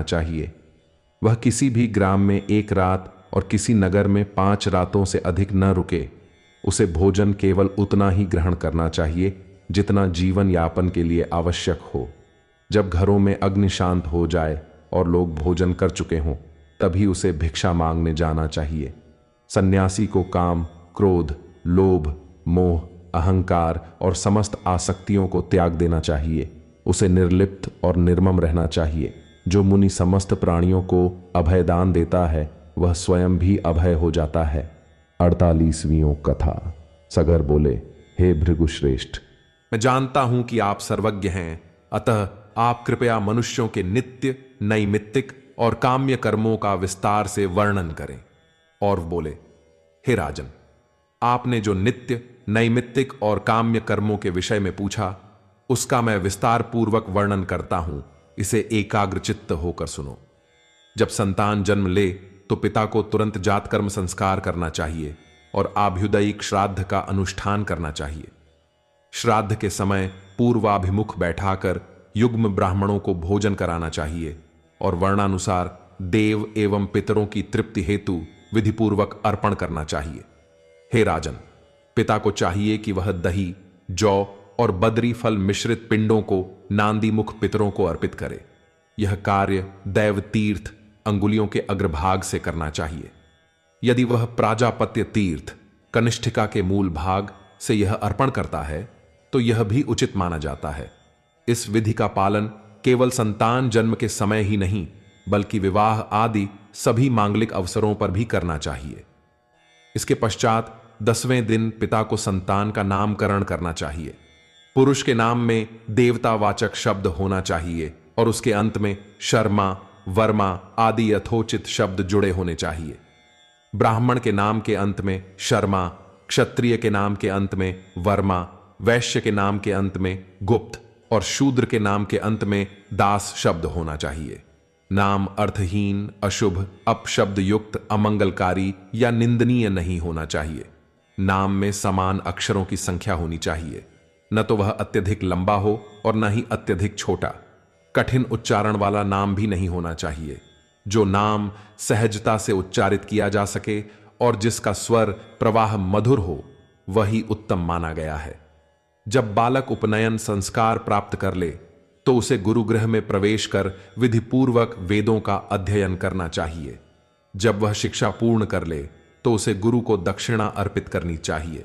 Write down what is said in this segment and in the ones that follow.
चाहिए। वह किसी भी ग्राम में 1 रात और किसी नगर में 5 रातों से अधिक न रुके। उसे भोजन केवल उतना ही ग्रहण करना चाहिए जितना जीवन यापन के लिए आवश्यक हो। जब घरों में अग्नि शांत हो जाए और लोग भोजन कर चुके हों, तभी उसे भिक्षा मांगने जाना चाहिए। सन्यासी को काम, क्रोध, लोभ, मोह, अहंकार और समस्त आसक्तियों को त्याग देना चाहिए। उसे निर्लिप्त और निर्मम रहना चाहिए। जो मुनि समस्त प्राणियों को अभयदान देता है, वह स्वयं भी अभय हो जाता है। 48वीं कथा। सगर बोले, हे भृगुश्रेष्ठ, मैं जानता हूं कि आप सर्वज्ञ हैं, अतः आप कृपया मनुष्यों के नित्य, नैमित्तिक और काम्य कर्मों का विस्तार से वर्णन करें। और बोले, हे राजन, आपने जो नित्य, नैमित्तिक और काम्य कर्मों के विषय में पूछा, उसका मैं विस्तार पूर्वक वर्णन करता हूं। इसे एकाग्रचित्त होकर सुनो। जब संतान जन्म ले तो पिता को तुरंत जातकर्म संस्कार करना चाहिए और आभ्युदयिक श्राद्ध का अनुष्ठान करना चाहिए। श्राद्ध के समय पूर्वाभिमुख बैठाकर युग्म ब्राह्मणों को भोजन कराना चाहिए और वर्णानुसार देव एवं पितरों की तृप्ति हेतु विधिपूर्वक अर्पण करना चाहिए। हे राजन, पिता को चाहिए कि वह दही, जौ और बदरी फल मिश्रित पिंडों को नांदीमुख पितरों को अर्पित करे। यह कार्य दैव तीर्थ अंगुलियों के अग्रभाग से करना चाहिए। यदि वह प्राजापत्य तीर्थ कनिष्ठिका के मूल भाग से यह अर्पण करता है तो यह भी उचित माना जाता है। इस विधि का पालन केवल संतान जन्म के समय ही नहीं, बल्कि विवाह आदि सभी मांगलिक अवसरों पर भी करना चाहिए। इसके पश्चात 10वें दिन पिता को संतान का नामकरण करना चाहिए। पुरुष के नाम में देवतावाचक शब्द होना चाहिए और उसके अंत में शर्मा, वर्मा आदि यथोचित शब्द जुड़े होने चाहिए। ब्राह्मण के नाम के अंत में शर्मा, क्षत्रिय के नाम के अंत में वर्मा, वैश्य के नाम के अंत में गुप्त और शूद्र के नाम के अंत में दास शब्द होना चाहिए। नाम अर्थहीन, अशुभ, अपशब्द युक्त, अमंगलकारी या निंदनीय नहीं होना चाहिए। नाम में समान अक्षरों की संख्या होनी चाहिए। न तो वह अत्यधिक लंबा हो और न ही अत्यधिक छोटा। कठिन उच्चारण वाला नाम भी नहीं होना चाहिए। जो नाम सहजता से उच्चारित किया जा सके और जिसका स्वर प्रवाह मधुर हो, वही उत्तम माना गया है। जब बालक उपनयन संस्कार प्राप्त कर ले तो उसे गुरुगृह में प्रवेश कर विधिपूर्वक वेदों का अध्ययन करना चाहिए। जब वह शिक्षा पूर्ण कर ले तो उसे गुरु को दक्षिणा अर्पित करनी चाहिए।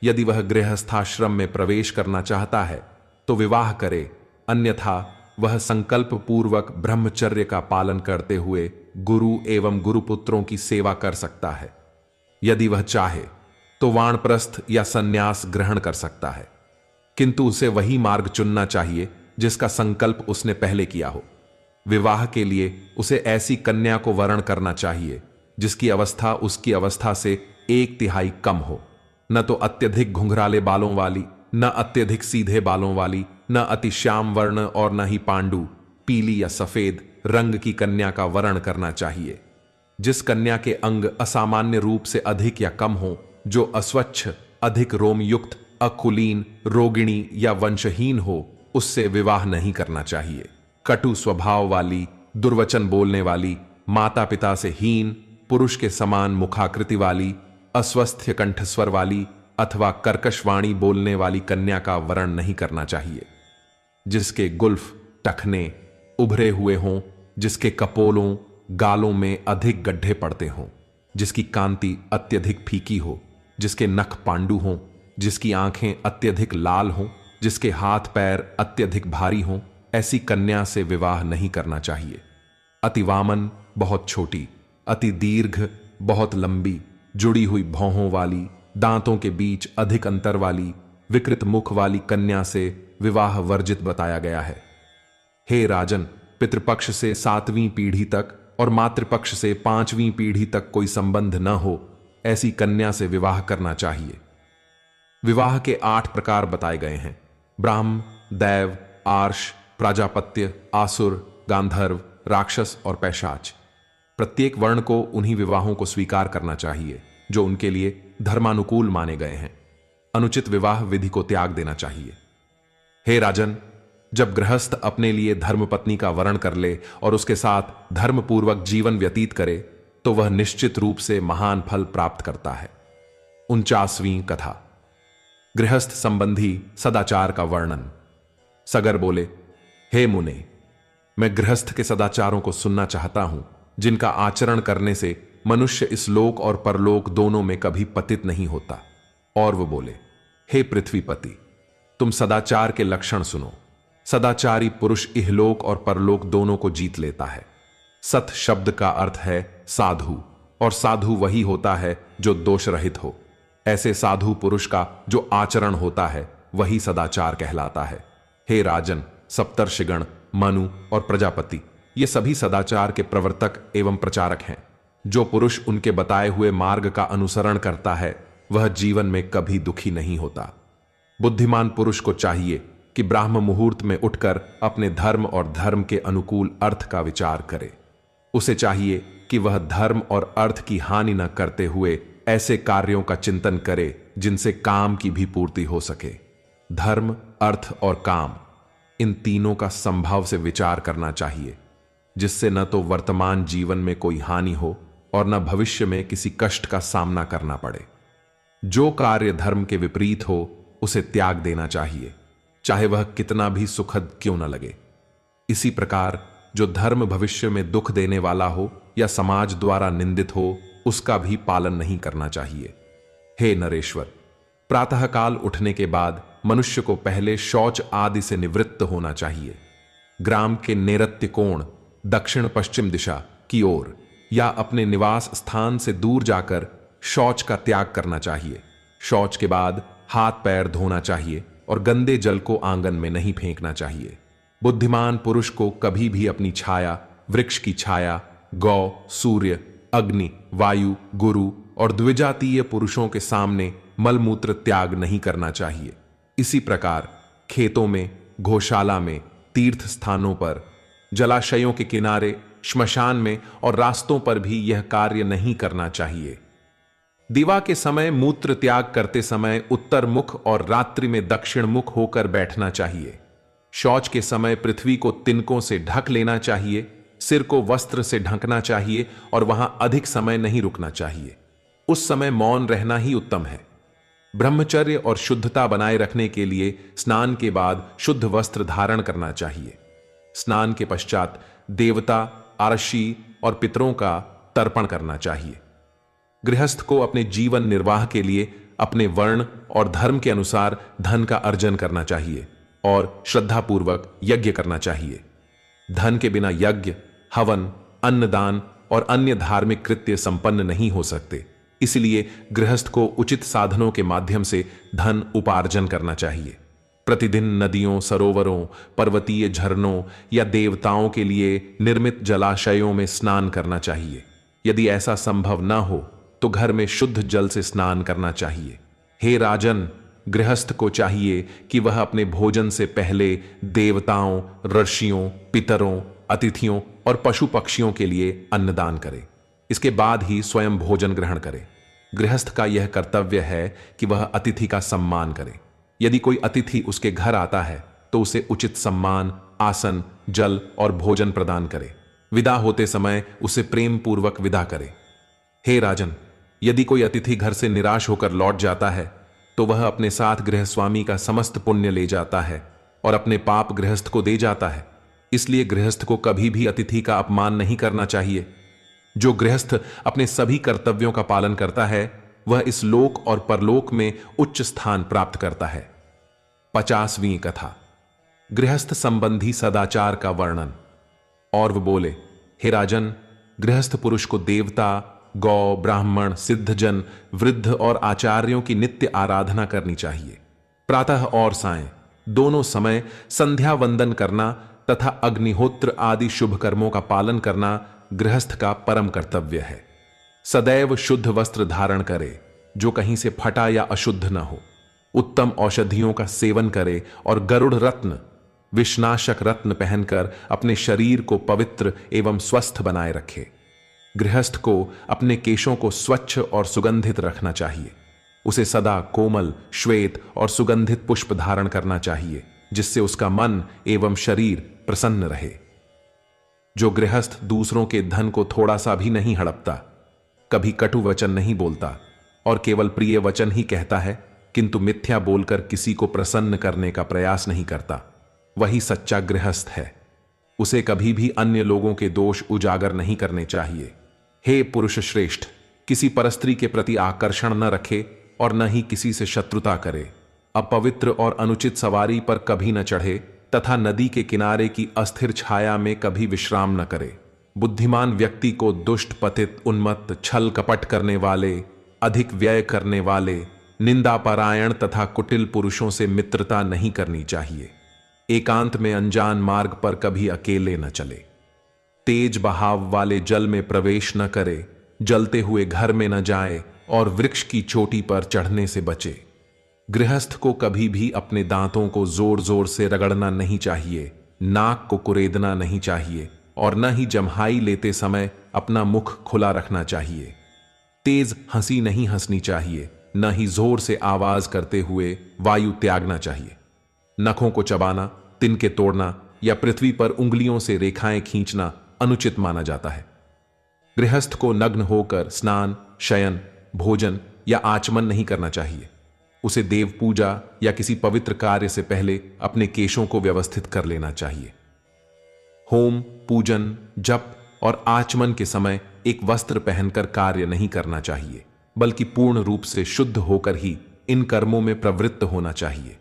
यदि वह गृहस्थाश्रम में प्रवेश करना चाहता है तो विवाह करे, अन्यथा वह संकल्प पूर्वक ब्रह्मचर्य का पालन करते हुए गुरु एवं गुरुपुत्रों की सेवा कर सकता है। यदि वह चाहे तो वानप्रस्थ या सन्यास ग्रहण कर सकता है, किंतु उसे वही मार्ग चुनना चाहिए जिसका संकल्प उसने पहले किया हो। विवाह के लिए उसे ऐसी कन्या को वरण करना चाहिए जिसकी अवस्था उसकी अवस्था से 1/3 कम हो। न तो अत्यधिक घुंघराले बालों वाली, न अत्यधिक सीधे बालों वाली, न अति श्याम वर्ण और न ही पांडु, पीली या सफेद रंग की कन्या का वरण करना चाहिए। जिस कन्या के अंग असामान्य रूप से अधिक या कम हो, जो अस्वच्छ, अधिक रोमयुक्त, अकुलीन, रोगिणी या वंशहीन हो, उससे विवाह नहीं करना चाहिए। कटु स्वभाव वाली, दुर्वचन बोलने वाली, माता पिता से हीन, पुरुष के समान मुखाकृति वाली, अस्वस्थ कंठस्वर वाली अथवा कर्कशवाणी बोलने वाली कन्या का वरण नहीं करना चाहिए। जिसके गुल्फ, टखने उभरे हुए हों, जिसके कपोलों, गालों में अधिक गड्ढे पड़ते हों, जिसकी कांति अत्यधिक फीकी हो, जिसके नख पांडु हों, जिसकी आंखें अत्यधिक लाल हों, जिसके हाथ पैर अत्यधिक भारी हों, ऐसी कन्या से विवाह नहीं करना चाहिए। अति वामन, बहुत छोटी, अति दीर्घ, बहुत लंबी, जुड़ी हुई भौहों वाली, दांतों के बीच अधिक अंतर वाली, विकृत मुख वाली कन्या से विवाह वर्जित बताया गया है। हे राजन, पितृपक्ष से 7वीं पीढ़ी तक और मातृपक्ष से 5वीं पीढ़ी तक कोई संबंध न हो, ऐसी कन्या से विवाह करना चाहिए। विवाह के 8 प्रकार बताए गए हैं: ब्राह्म, दैव, आर्ष, प्राजापत्य, आसुर, गांधर्व, राक्षस और पैशाच। प्रत्येक वर्ण को उन्हीं विवाहों को स्वीकार करना चाहिए जो उनके लिए धर्मानुकूल माने गए हैं। अनुचित विवाह विधि को त्याग देना चाहिए। हे राजन, जब गृहस्थ अपने लिए धर्मपत्नी का वरण कर ले और उसके साथ धर्मपूर्वक जीवन व्यतीत करे तो वह निश्चित रूप से महान फल प्राप्त करता है। 49वीं कथा। गृहस्थ संबंधी सदाचार का वर्णन। सगर बोले, हे मुने, मैं गृहस्थ के सदाचारों को सुनना चाहता हूं, जिनका आचरण करने से मनुष्य इस लोक और परलोक दोनों में कभी पतित नहीं होता। और वो बोले, हे पृथ्वीपति, तुम सदाचार के लक्षण सुनो। सदाचारी पुरुष इहलोक और परलोक दोनों को जीत लेता है। सत शब्द का अर्थ है साधु, और साधु वही होता है जो दोष रहित हो। ऐसे साधु पुरुष का जो आचरण होता है वही सदाचार कहलाता है। हे राजन, सप्तर्षिगण, मनु और प्रजापति ये सभी सदाचार के प्रवर्तक एवं प्रचारक हैं। जो पुरुष उनके बताए हुए मार्ग का अनुसरण करता है वह जीवन में कभी दुखी नहीं होता। बुद्धिमान पुरुष को चाहिए कि ब्राह्म मुहूर्त में उठकर अपने धर्म और धर्म के अनुकूल अर्थ का विचार करे। उसे चाहिए कि वह धर्म और अर्थ की हानि न करते हुए ऐसे कार्यों का चिंतन करे जिनसे काम की भी पूर्ति हो सके। धर्म, अर्थ और काम, इन तीनों का संभाव से विचार करना चाहिए, जिससे न तो वर्तमान जीवन में कोई हानि हो और न भविष्य में किसी कष्ट का सामना करना पड़े। जो कार्य धर्म के विपरीत हो उसे त्याग देना चाहिए, चाहे वह कितना भी सुखद क्यों न लगे। इसी प्रकार जो धर्म भविष्य में दुख देने वाला हो या समाज द्वारा निंदित हो उसका भी पालन नहीं करना चाहिए। हे नरेश्वर, प्रातःकाल उठने के बाद मनुष्य को पहले शौच आदि से निवृत्त होना चाहिए। ग्राम के नैऋत्य कोण, दक्षिण पश्चिम दिशा की ओर या अपने निवास स्थान से दूर जाकर शौच का त्याग करना चाहिए। शौच के बाद हाथ पैर धोना चाहिए और गंदे जल को आंगन में नहीं फेंकना चाहिए। बुद्धिमान पुरुष को कभी भी अपनी छाया, वृक्ष की छाया, गौ, सूर्य, अग्नि, वायु, गुरु और द्विजातीय पुरुषों के सामने मलमूत्र त्याग नहीं करना चाहिए। इसी प्रकार खेतों में, गौशाला में, तीर्थ स्थानों पर, जलाशयों के किनारे, श्मशान में और रास्तों पर भी यह कार्य नहीं करना चाहिए। दिवा के समय मूत्र त्याग करते समय उत्तर मुख और रात्रि में दक्षिण मुख होकर बैठना चाहिए। शौच के समय पृथ्वी को तिनकों से ढक लेना चाहिए, सिर को वस्त्र से ढकना चाहिए और वहां अधिक समय नहीं रुकना चाहिए। उस समय मौन रहना ही उत्तम है। ब्रह्मचर्य और शुद्धता बनाए रखने के लिए स्नान के बाद शुद्ध वस्त्र धारण करना चाहिए। स्नान के पश्चात देवता, आरशी और पितरों का तर्पण करना चाहिए। गृहस्थ को अपने जीवन निर्वाह के लिए अपने वर्ण और धर्म के अनुसार धन का अर्जन करना चाहिए और श्रद्धापूर्वक यज्ञ करना चाहिए। धन के बिना यज्ञ, हवन, अन्नदान और अन्य धार्मिक कृत्य संपन्न नहीं हो सकते। इसलिए गृहस्थ को उचित साधनों के माध्यम से धन उपार्जन करना चाहिए। प्रतिदिन नदियों, सरोवरों, पर्वतीय झरनों या देवताओं के लिए निर्मित जलाशयों में स्नान करना चाहिए। यदि ऐसा संभव न हो तो घर में शुद्ध जल से स्नान करना चाहिए। हे राजन, गृहस्थ को चाहिए कि वह अपने भोजन से पहले देवताओं, ऋषियों, पितरों, अतिथियों और पशु पक्षियों के लिए अन्नदान करे। इसके बाद ही स्वयं भोजन ग्रहण करे। गृहस्थ का यह कर्तव्य है कि वह अतिथि का सम्मान करे। यदि कोई अतिथि उसके घर आता है तो उसे उचित सम्मान, आसन, जल और भोजन प्रदान करे। विदा होते समय उसे प्रेम पूर्वक विदा करे। हे राजन, यदि कोई अतिथि घर से निराश होकर लौट जाता है तो वह अपने साथ गृहस्वामी का समस्त पुण्य ले जाता है और अपने पाप गृहस्थ को दे जाता है। इसलिए गृहस्थ को कभी भी अतिथि का अपमान नहीं करना चाहिए। जो गृहस्थ अपने सभी कर्तव्यों का पालन करता है वह इस लोक और परलोक में उच्च स्थान प्राप्त करता है। 50वीं कथा। गृहस्थ संबंधी सदाचार का वर्णन। और वह बोले, हे राजन, गृहस्थ पुरुष को देवता, गौ, ब्राह्मण, सिद्धजन, वृद्ध और आचार्यों की नित्य आराधना करनी चाहिए। प्रातः और सायं दोनों समय संध्या वंदन करना तथा अग्निहोत्र आदि शुभ कर्मों का पालन करना गृहस्थ का परम कर्तव्य है। सदैव शुद्ध वस्त्र धारण करे जो कहीं से फटा या अशुद्ध न हो। उत्तम औषधियों का सेवन करे और गरुड़ रत्न, विषनाशक रत्न पहनकर अपने शरीर को पवित्र एवं स्वस्थ बनाए रखे। गृहस्थ को अपने केशों को स्वच्छ और सुगंधित रखना चाहिए। उसे सदा कोमल, श्वेत और सुगंधित पुष्प धारण करना चाहिए जिससे उसका मन एवं शरीर प्रसन्न रहे। जो गृहस्थ दूसरों के धन को थोड़ा सा भी नहीं हड़पता, कभी कटु वचन नहीं बोलता और केवल प्रिय वचन ही कहता है, किंतु मिथ्या बोलकर किसी को प्रसन्न करने का प्रयास नहीं करता, वही सच्चा गृहस्थ है। उसे कभी भी अन्य लोगों के दोष उजागर नहीं करने चाहिए। हे पुरुष श्रेष्ठ, किसी परस्त्री के प्रति आकर्षण न रखे और न ही किसी से शत्रुता करे। अपवित्र और अनुचित सवारी पर कभी न चढ़े तथा नदी के किनारे की अस्थिर छाया में कभी विश्राम न करे। बुद्धिमान व्यक्ति को दुष्ट, पतित, उन्मत्त, छल कपट करने वाले, अधिक व्यय करने वाले, निंदापरायण तथा कुटिल पुरुषों से मित्रता नहीं करनी चाहिए। एकांत में अनजान मार्ग पर कभी अकेले न चले। तेज बहाव वाले जल में प्रवेश न करे, जलते हुए घर में न जाए और वृक्ष की चोटी पर चढ़ने से बचे। गृहस्थ को कभी भी अपने दांतों को जोर जोर से रगड़ना नहीं चाहिए, नाक को कुरेदना नहीं चाहिए और न ही जम्हाई लेते समय अपना मुख खुला रखना चाहिए। तेज हंसी नहीं हंसनी चाहिए, न ही जोर से आवाज करते हुए वायु त्यागना चाहिए। नखों को चबाना, तिनके तोड़ना या पृथ्वी पर उंगलियों से रेखाएं खींचना अनुचित माना जाता है। गृहस्थ को नग्न होकर स्नान, शयन, भोजन या आचमन नहीं करना चाहिए। उसे देव पूजा या किसी पवित्र कार्य से पहले अपने केशों को व्यवस्थित कर लेना चाहिए। होम, पूजन, जप और आचमन के समय एक वस्त्र पहनकर कार्य नहीं करना चाहिए, बल्कि पूर्ण रूप से शुद्ध होकर ही इन कर्मों में प्रवृत्त होना चाहिए।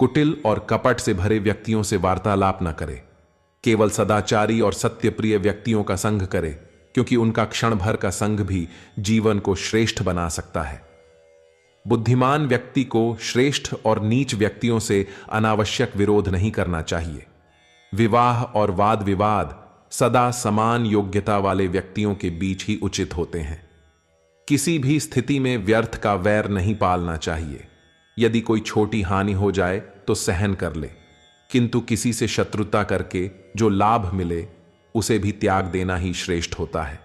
कुटिल और कपट से भरे व्यक्तियों से वार्तालाप न करे। केवल सदाचारी और सत्यप्रिय व्यक्तियों का संग करे, क्योंकि उनका क्षण भर का संग भी जीवन को श्रेष्ठ बना सकता है। बुद्धिमान व्यक्ति को श्रेष्ठ और नीच व्यक्तियों से अनावश्यक विरोध नहीं करना चाहिए। विवाह और वाद विवाद सदा समान योग्यता वाले व्यक्तियों के बीच ही उचित होते हैं। किसी भी स्थिति में व्यर्थ का वैर नहीं पालना चाहिए। यदि कोई छोटी हानि हो जाए तो सहन कर ले, किंतु किसी से शत्रुता करके जो लाभ मिले उसे भी त्याग देना ही श्रेष्ठ होता है।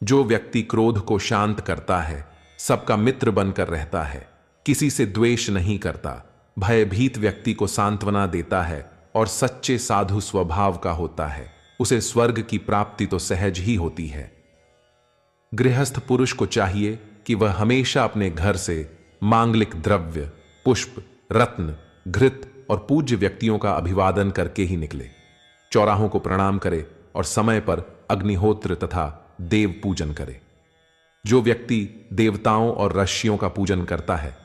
जो व्यक्ति क्रोध को शांत करता है, सबका मित्र बनकर रहता है, किसी से द्वेष नहीं करता, भयभीत व्यक्ति को सांत्वना देता है और सच्चे साधु स्वभाव का होता है, उसे स्वर्ग की प्राप्ति तो सहज ही होती है। गृहस्थ पुरुष को चाहिए कि वह हमेशा अपने घर से मांगलिक द्रव्य, पुष्प, रत्न, घृत और पूज्य व्यक्तियों का अभिवादन करके ही निकले। चौराहों को प्रणाम करे और समय पर अग्निहोत्र तथा देव पूजन करे। जो व्यक्ति देवताओं और ऋषियों का पूजन करता है